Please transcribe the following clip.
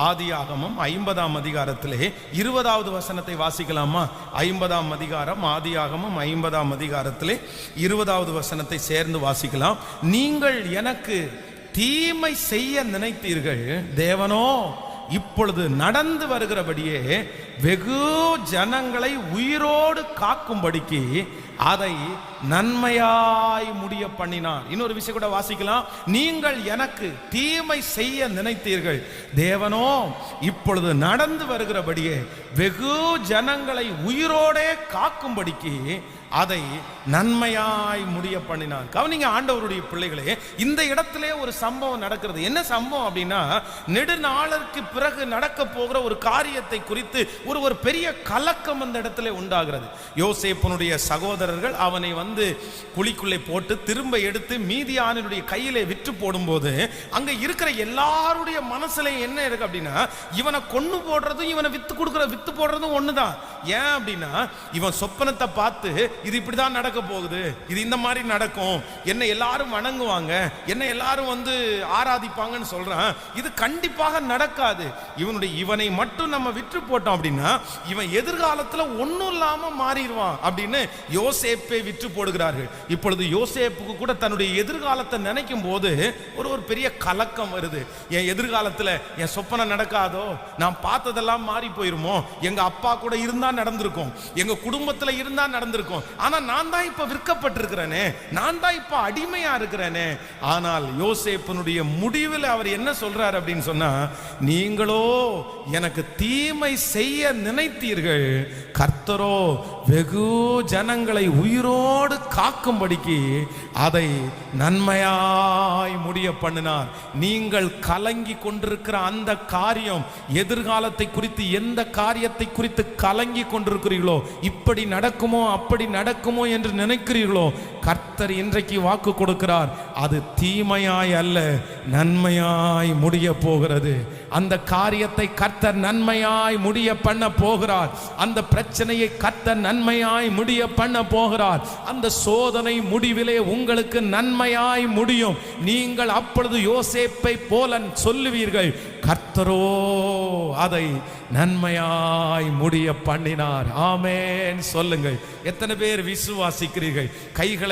ஆதியாகமம் 50ஆம் அதிகாரத்திலே 20வது வசனத்தை வாசிக்கலாமா? 50ஆம் அதிகாரம் ஆதியாகமம் 50ஆம் அதிகாரத்திலே 20வது வசனத்தை சேர்ந்து வாசிக்கலாம். நீங்கள் எனக்கு தீமை செய்ய நினைத்தீர்கள், தேவனோ இப்பொழுது நடந்து வருகிறபடியே வெகு ஜனங்களை உயிரோடு காக்கும்படிக்கு அதை நன்மையாய் முடிய பண்ணினார். இன்னொரு விஷயம் கூட வாசிக்கலாம். நீங்கள் எனக்கு தீமை செய்ய நினைத்தீர்கள், தேவனோ இப்பொழுது நடந்து வருகிறபடியே வெகு ஜனங்களை உயிரோடே காக்கும்படிக்கு அதை நன்மையாய் முடிய பண்ணினார். கவனிங்க ஆண்டவருடைய பிள்ளைகளே, இந்த இடத்திலே ஒரு சம்பவம் நடக்கிறது. என்ன சம்பவம் அப்படின்னா, நெடுநாளுக்கு பிறகு நடக்க போகிற ஒரு காரியத்தை குறித்து ஒரு பெரிய கலக்கம் அந்த இடத்துல உண்டாகிறது. யோசேப்பினுடைய சகோதரர்கள் அவனை குழிக்குள்ளே போட்டு திரும்ப எடுத்து மீதியானுடைய கையிலே விற்று போடும்போது அங்க இருக்கிற எல்லாருடைய மனசுல என்ன இருக்கு அப்படின்னா, இவனை கொன்னு போடுறதும் இவனை வித்து போடுறதும் ஒண்ணுதான். ஏன் அப்படின்னா, இவன் சொப்பனத்தை பார்த்து இது இப்படிதான் நடக்க போகுது, இது இந்த மாதிரி நடக்கும், என்ன எல்லாரும் வணங்குவாங்க, என்ன எல்லாரும் ஆராதிப்பாங்கன்னு சொல்றான். இது கண்டிப்பாக நடக்காது. இவனை மட்டும் நம்ம விற்று போட்டோம் அப்படின்னா இவன் எதிர்காலத்துல ஒன்னும் இல்லாம மாறிடுவான் அப்படின்னு யோசேப்பை விற்று போடுகிறார்கள். இப்பொழுது யோசேப்புக்கு கூட தன்னுடைய எதிர்காலத்தை நினைக்கும் போது ஒரு பெரிய கலக்கம் வருது. என் எதிர்காலத்துல என் சொப்பனை நடக்காதோ, நான் பார்த்ததெல்லாம் மாறி போயிருமோ, எங்க அப்பா கூட இருந்தா நடந்திருக்கும், எங்க குடும்பத்துல இருந்தா நடந்திருக்கும், ஆனா நான் தான் இப்ப விற்கப்பட்டிருக்கிறேனே, நான் தான் இப்ப அடிமையா இருக்கிறேனே. ஆனால் யோசேப்பினுடைய முடிவில் அவர் என்ன சொல்றார் அப்படின்னு சொன்னா, நீங்களோ எனக்கு தீமை செய்ய நினைத்தீர்கள், கர்த்தரோ வெகு ஜனங்களை உயிரோடு காக்கும்படிக்கு அதை நன்மையாய் முடிய பண்ணினார். நீங்கள் கலங்கி கொண்டிருக்கிற அந்த காரியம், எதிர்காலத்தை குறித்து எந்த காரியத்தை குறித்து கலங்கி கொண்டிருக்கிறீர்களோ, இப்படி நடக்குமோ அப்படி நடக்குமோ என்று நினைக்கிறீர்களோ, கர்த்தர் இன்றைக்கு வாக்கு கொடுக்கிறார், அது தீமையாய் அல்ல நன்மையாய் முடிய போகிறது. அந்த காரியத்தை கர்த்தர் நன்மையாய் முடிய பண்ண போகிறார். அந்த பிரச்சனையை கர்த்தர் நன்மையாய் முடிய பண்ண போகிறார். அந்த சோதனை முடிவிலே உங்களுக்கு நன்மையாய் முடியும். நீங்கள் அப்பொழுது யோசேப்பை போல சொல்லுவீர்கள், கர்த்தரோ அதை நன்மையாய் முடிய பண்ணினார். ஆமென் சொல்லுங்கள். எத்தனை பேர் விசுவாசிக்கிறீர்கள்? கைகளை